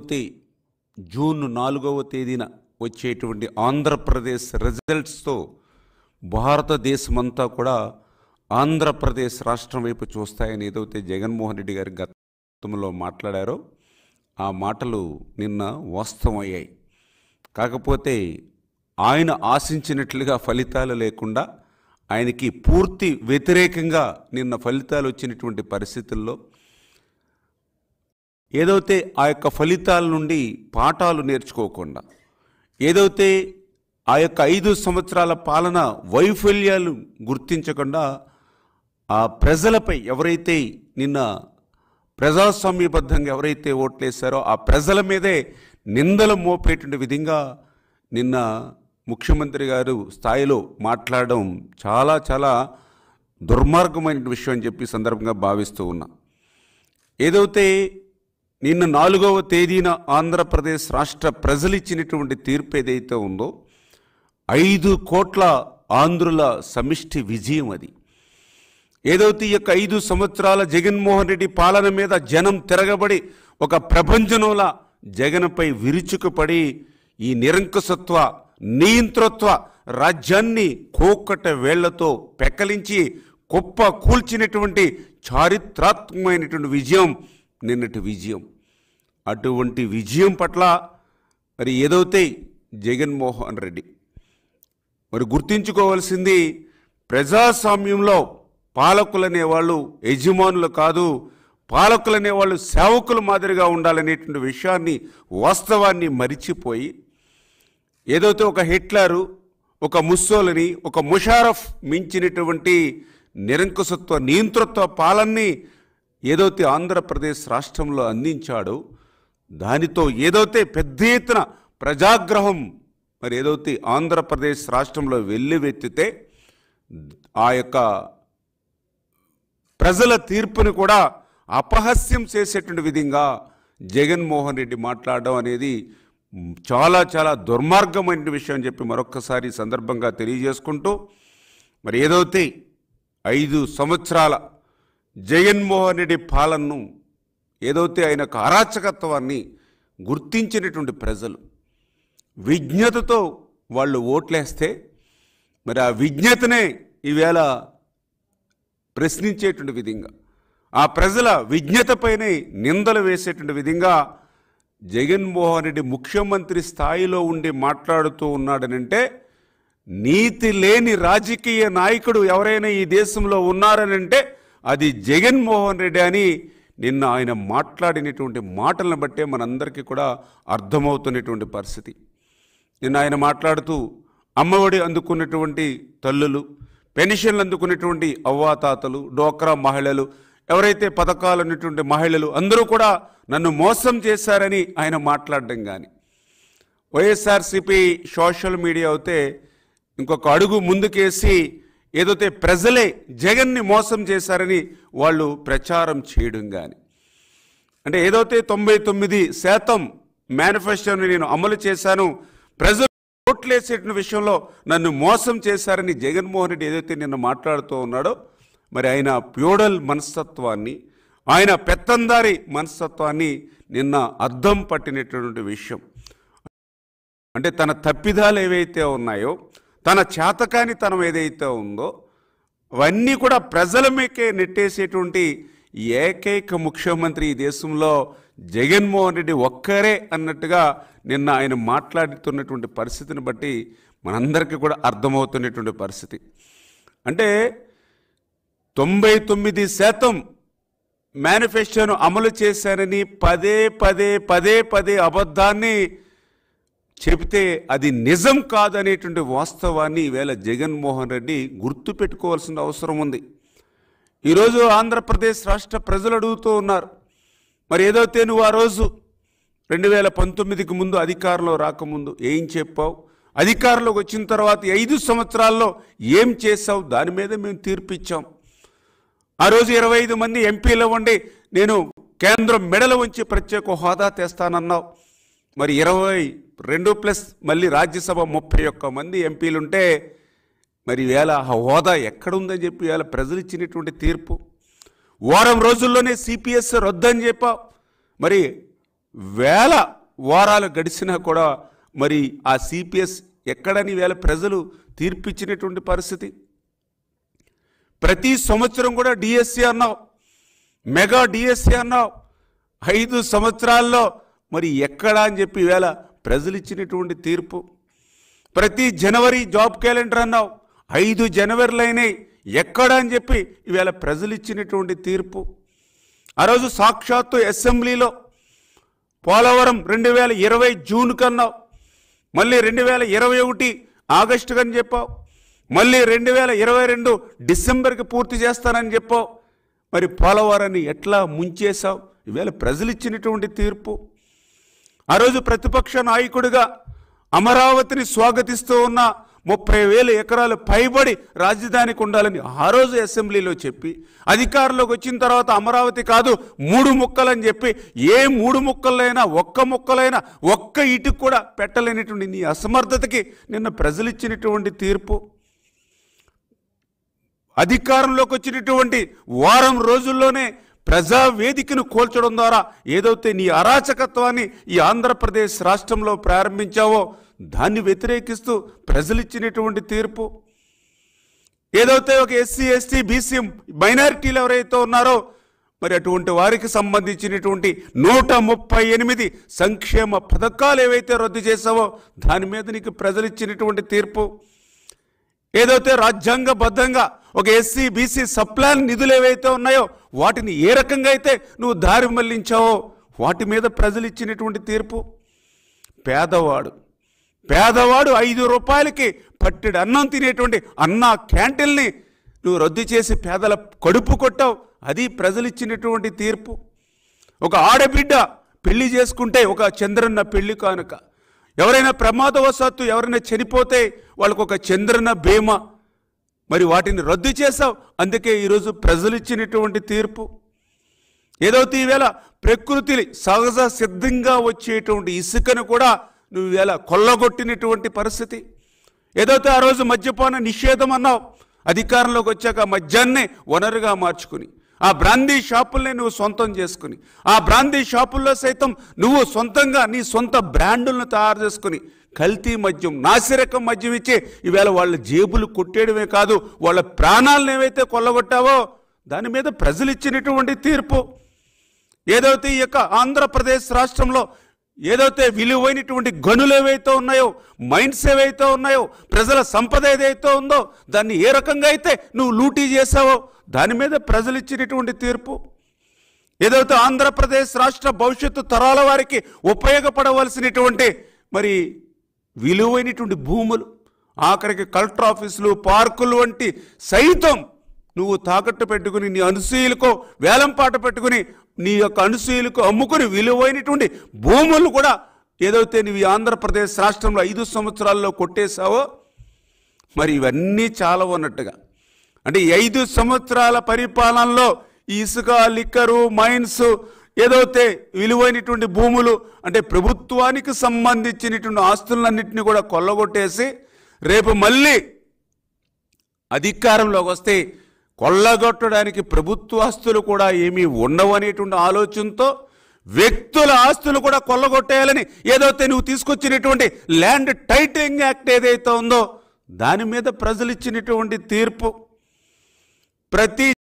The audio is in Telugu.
ఏదైతే జూన్ 4వ తేదీన వచ్చేటువంటి ఆంధ్రప్రదేశ్ రిజల్ట్స్తో భారతదేశమంతా కూడా ఆంధ్రప్రదేశ్ రాష్ట్రం వైపు చూస్తాయని ఏదైతే జగన్మోహన్ రెడ్డి గారి గతంలో మాట్లాడారో ఆ మాటలు నిన్న వాస్తవమయ్యాయి. కాకపోతే ఆయన ఆశించినట్లుగా ఫలితాలు లేకుండా ఆయనకి పూర్తి వ్యతిరేకంగా నిన్న ఫలితాలు వచ్చినటువంటి పరిస్థితుల్లో ఏదైతే ఆ యొక్క ఫలితాల నుండి పాఠాలు నేర్చుకోకుండా ఏదైతే ఆ యొక్క 5 సంవత్సరాల పాలన వైఫల్యాలు గుర్తించకుండా ఆ ప్రజలపై ఎవరైతే నిన్న ప్రజాస్వామ్యబద్ధంగా ఎవరైతే ఓట్లేశారో ఆ ప్రజల మీదే నిందలు మోపేటువంటి విధంగా నిన్న ముఖ్యమంత్రి గారు స్థాయిలో మాట్లాడడం చాలా చాలా దుర్మార్గమైన విషయం అని చెప్పి సందర్భంగా భావిస్తూ ఉన్నా. ఏదైతే నిన్న 4వ తేదీన ఆంధ్రప్రదేశ్ రాష్ట్ర ప్రజలు ఇచ్చినటువంటి తీర్పు ఏదైతే ఉందో 5 కోట్ల ఆంధ్రుల సమిష్టి విజయం అది. ఏదైతే ఈ యొక్క 5 సంవత్సరాల జగన్మోహన్ రెడ్డి పాలన మీద జనం తిరగబడి ఒక ప్రపంచంలా జగన్పై విరుచుకుపడి ఈ నిరంకుశత్వ నియంతృత్వ రాజ్యాన్ని కోకట వేళ్లతో పెక్కలించి కుప్ప కూల్చినటువంటి చారిత్రాత్మకమైనటువంటి విజయం నిన్నటి విజయం. అటువంటి విజయం పట్ల మరి ఏదైతే జగన్మోహన్ రెడ్డి మరి గుర్తించుకోవాల్సింది ప్రజాస్వామ్యంలో పాలకులు అనేవాళ్ళు యజమానులు కాదు, పాలకులు అనేవాళ్ళు సేవకుల మాదిరిగా ఉండాలనేటువంటి విషయాన్ని వాస్తవాన్ని మరిచిపోయి ఏదైతే ఒక హిట్లరు ఒక ముస్సోలిని ఒక ముషారఫ్ మించినటువంటి నిరంకుశత్వ నియంతృత్వ పాలనని ఏదైతే ఆంధ్రప్రదేశ్ రాష్ట్రంలో అందించాడో దానితో ఏదైతే పెద్ద ఎత్తున ప్రజాగ్రహం మరి ఏదైతే ఆంధ్రప్రదేశ్ రాష్ట్రంలో వెల్లువెత్తితే ఆ యొక్క ప్రజల తీర్పుని కూడా అపహాస్యం చేసేటువంటి విధంగా జగన్మోహన్ రెడ్డి మాట్లాడడం అనేది చాలా చాలా దుర్మార్గమైన విషయం అని చెప్పి మరొక్కసారి సందర్భంగా తెలియజేసుకుంటూ మరి ఏదైతే 5 సంవత్సరాల జగన్మోహన్ రెడ్డి పాలనను ఏదైతే ఆయన అరాచకత్వాన్ని గుర్తించినటువంటి ప్రజలు విజ్ఞతతో వాళ్ళు ఓట్లేస్తే మరి ఆ విజ్ఞతనే ఈవేళ ప్రశ్నించేటువంటి విధంగా ఆ ప్రజల విజ్ఞతపైనే నిందలు వేసేటువంటి విధంగా జగన్మోహన్ రెడ్డి ముఖ్యమంత్రి స్థాయిలో ఉండి మాట్లాడుతూ ఉన్నాడనంటే నీతి లేని రాజకీయ నాయకుడు ఎవరైనా ఈ దేశంలో ఉన్నారనంటే అది జగన్మోహన్ రెడ్డి అని నిన్న ఆయన మాట్లాడినటువంటి మాటలను బట్టే మనందరికీ కూడా అర్థమవుతున్నటువంటి పరిస్థితి. నిన్న ఆయన మాట్లాడుతూ అమ్మఒడి అందుకున్నటువంటి తల్లులు, పెన్షన్లు అందుకున్నటువంటి అవ్వాతాతలు, డోక్రా మహిళలు, ఎవరైతే పథకాలు ఉన్నటువంటి మహిళలు అందరూ కూడా నన్ను మోసం చేశారని ఆయన మాట్లాడడం కానీ వైఎస్ఆర్సీపీ సోషల్ మీడియా అయితే ఇంకొక అడుగు ముందుకేసి ఏదైతే ప్రజలే జగన్ని మోసం చేశారని వాళ్ళు ప్రచారం చేయడం కానీ అంటే ఏదైతే 99% మేనిఫెస్టోని నేను అమలు చేశాను, ప్రజలు ఓట్లేసేటువంటి విషయంలో నన్ను మోసం చేశారని జగన్మోహన్ రెడ్డి ఏదైతే నిన్న మాట్లాడుతూ ఉన్నాడో మరి ఆయన ప్యూడల్ మనస్తత్వాన్ని ఆయన పెత్తందారి మనస్తత్వాన్ని నిన్న అద్దం పట్టినటువంటి విషయం. అంటే తన తప్పిదాలు ఏవైతే ఉన్నాయో తన చేతకానితనం ఏదైతే ఉందో అవన్నీ కూడా ప్రజల మీకే నెట్టేసేటువంటి ఏకైక ముఖ్యమంత్రి ఈ దేశంలో జగన్మోహన్ రెడ్డి ఒక్కరే అన్నట్టుగా నిన్న ఆయన మాట్లాడుతున్నటువంటి పరిస్థితిని బట్టి మనందరికీ కూడా అర్థమవుతున్నటువంటి పరిస్థితి. అంటే 99% మేనిఫెస్టోను అమలు చేశారని పదే అబద్ధాన్ని చెబితే అది నిజం కాదనేటువంటి వాస్తవాన్ని ఈవేళ జగన్మోహన్ రెడ్డి గుర్తుపెట్టుకోవాల్సిన అవసరం ఉంది. ఈరోజు ఆంధ్రప్రదేశ్ రాష్ట్ర ప్రజలు అడుగుతూ ఉన్నారు, మరి ఏదైతే నువ్వు ఆ రోజు 2019కి ముందు అధికారంలో రాకముందు ఏం చెప్పావు, అధికారంలోకి వచ్చిన తర్వాత 5 సంవత్సరాల్లో ఏం చేశావు, దాని మీద మేము తీర్పిచ్చాం. ఆ రోజు 25 మంది ఎంపీలు ఉండి నేను కేంద్రం మెడలు ఉంచి ప్రత్యేక హోదా తెస్తానన్నావు. మరి 22+ మళ్ళీ రాజ్యసభ 31 మంది ఎంపీలుంటే మరి వేళ హోదా ఎక్కడుందని చెప్పి వేళ ప్రజలు ఇచ్చినటువంటి తీర్పు. వారం రోజుల్లోనే సిపిఎస్ రద్దని చెప్పావు. మరి వేల వారాలు గడిచినా కూడా మరి ఆ సిపిఎస్ ఎక్కడని వేళ ప్రజలు తీర్పిచ్చినటువంటి పరిస్థితి. ప్రతి సంవత్సరం కూడా డిఎస్సి అన్నావు, మెగా డిఎస్సి అన్నావు, 5 సంవత్సరాల్లో మరి ఎక్కడా అని చెప్పి ఈవేళ ప్రజలు ఇచ్చినటువంటి తీర్పు. ప్రతి జనవరి జాబ్ క్యాలెండర్ అన్నావు, 5 జనవరిలైనాయి, ఎక్కడా అని చెప్పి ఈవేళ ప్రజలు ఇచ్చినటువంటి తీర్పు. ఆ రోజు సాక్షాత్తు అసెంబ్లీలో పోలవరం 2020 జూన్ కన్నావు, మళ్ళీ 2021 ఆగస్టు కని చెప్పావు, మళ్ళీ 2022 డిసెంబర్కి పూర్తి చేస్తానని చెప్పావు. మరి పోలవరాన్ని ఎట్లా ముంచేశావు? ఈవేళ ప్రజలు ఇచ్చినటువంటి తీర్పు. ఆ రోజు ప్రతిపక్ష నాయకుడిగా అమరావతిని స్వాగతిస్తూ ఉన్న 30,000 ఎకరాలు పైబడి రాజధానికి ఉండాలని ఆ రోజు అసెంబ్లీలో చెప్పి అధికారంలోకి వచ్చిన తర్వాత అమరావతి కాదు 3 ముక్కలని చెప్పి ఏ 3 ముక్కలైనా ఒక్క ఇటుకు కూడా పెట్టలేనటువంటి నీ అసమర్థతకి నిన్న ప్రజలు ఇచ్చినటువంటి తీర్పు. అధికారంలోకి వచ్చినటువంటి వారం రోజుల్లోనే ప్రజావేదికను కోల్చడం ద్వారా ఏదైతే నీ అరాచకత్వాన్ని ఈ ఆంధ్రప్రదేశ్ రాష్ట్రంలో ప్రారంభించావో దాన్ని వ్యతిరేకిస్తూ ప్రజలు ఇచ్చినటువంటి తీర్పు. ఏదైతే ఒక ఎస్సీ ఎస్టీ బీసీ మైనారిటీలు ఎవరైతే ఉన్నారో మరి అటువంటి వారికి సంబంధించినటువంటి 138 సంక్షేమ పథకాలు ఏవైతే రద్దు చేసావో దాని మీద నీకు ప్రజలు ఇచ్చినటువంటి తీర్పు. ఏదైతే రాజ్యాంగబద్ధంగా ఒక ఎస్సీ బీసీ సప్లాన్ నిధులు ఏవైతే ఉన్నాయో వాటిని ఏ రకంగా అయితే నువ్వు దారి మళ్లించావో వాటి మీద ప్రజలు ఇచ్చినటువంటి తీర్పు. పేదవాడు 5 రూపాయలకి పట్టెడు అన్నం తినేటువంటి అన్నా క్యాంటీన్ని నువ్వు రద్దు చేసి పేదల కడుపు కొట్టావు, అది ప్రజలు ఇచ్చినటువంటి తీర్పు. ఒక ఆడబిడ్డ పెళ్లి చేసుకుంటే ఒక చంద్రన్న పెళ్లి కానుక, ఎవరైనా ప్రమాదవశాత్తు ఎవరైనా చనిపోతే వాళ్ళకు ఒక చంద్రన్న బీమా, మరి వాటిని రద్దు చేసావు. అందుకే ఈరోజు ప్రజలు ఇచ్చినటువంటి తీర్పు. ఏదైతే ఈవేళ ప్రకృతి సహజ సిద్ధంగా వచ్చేటువంటి ఇసుకను కూడా నువ్వు ఈవేళ కొల్లగొట్టినటువంటి పరిస్థితి. ఏదైతే ఆ రోజు మద్యపాన నిషేధం అన్నావు, అధికారంలోకి వచ్చాక మద్యాన్నే వనరుగా మార్చుకుని ఆ బ్రాందీ షాపుల్ని నువ్వు సొంతం చేసుకుని ఆ బ్రాందీ షాపుల్లో సైతం నువ్వు సొంతంగా నీ సొంత బ్రాండులను తయారు చేసుకుని కల్తీ మద్యం నాసిరకం మద్యం ఇచ్చి ఈవేళ వాళ్ళ జేబులు కొట్టేయడమే కాదు వాళ్ళ ప్రాణాలను ఏవైతే కొల్లగొట్టావో దాని మీద ప్రజలు ఇచ్చినటువంటి తీర్పు. ఏదైతే ఈ యొక్క ఆంధ్రప్రదేశ్ రాష్ట్రంలో ఏదైతే విలువైనటువంటి గనులు ఏవైతే ఉన్నాయో, మైన్స్ ఏవైతే ఉన్నాయో, ప్రజల సంపద ఏదైతే ఉందో దాన్ని ఏ రకంగా అయితే నువ్వు లూటీ చేసావో దాని మీద ప్రజలు ఇచ్చినటువంటి తీర్పు. ఏదైతే ఆంధ్రప్రదేశ్ రాష్ట్ర భవిష్యత్తు తరాల వారికి ఉపయోగపడవలసినటువంటి మరి విలువైనటువంటి భూములు, ఆఖరికి కలెక్టర్ ఆఫీసులు, పార్కులు వంటి సైతం నువ్వు తాకట్టు పెట్టుకుని నీ అనసూయులకు వేలంపాట పెట్టుకుని నీ యొక్క అనసూయులకు అమ్ముకుని విలువైనటువంటి భూములు కూడా ఏదైతే నువ్వు ఆంధ్రప్రదేశ్ రాష్ట్రంలో 5 సంవత్సరాల్లో కొట్టేశావో మరి ఇవన్నీ చాలా ఉన్నట్టుగా. అంటే 5 సంవత్సరాల పరిపాలనలో ఈ ఇసుక, లిక్కరు, మైన్స్, ఏదైతే విలువైనటువంటి భూములు అంటే ప్రభుత్వానికి సంబంధించినటువంటి ఆస్తులన్నింటినీ కూడా కొల్లగొట్టేసి రేపు మళ్ళీ అధికారంలోకి వస్తే కొల్లగొట్టడానికి ప్రభుత్వ ఆస్తులు కూడా ఏమీ ఉండవనేటువంటి ఆలోచనతో వ్యక్తుల ఆస్తులు కూడా కొల్లగొట్టేయాలని ఏదైతే నువ్వు తీసుకొచ్చినటువంటి ల్యాండ్ టైటిలింగ్ యాక్ట్ ఏదైతే ఉందో దాని మీద ప్రజలు ఇచ్చినటువంటి తీర్పు. ప్రతి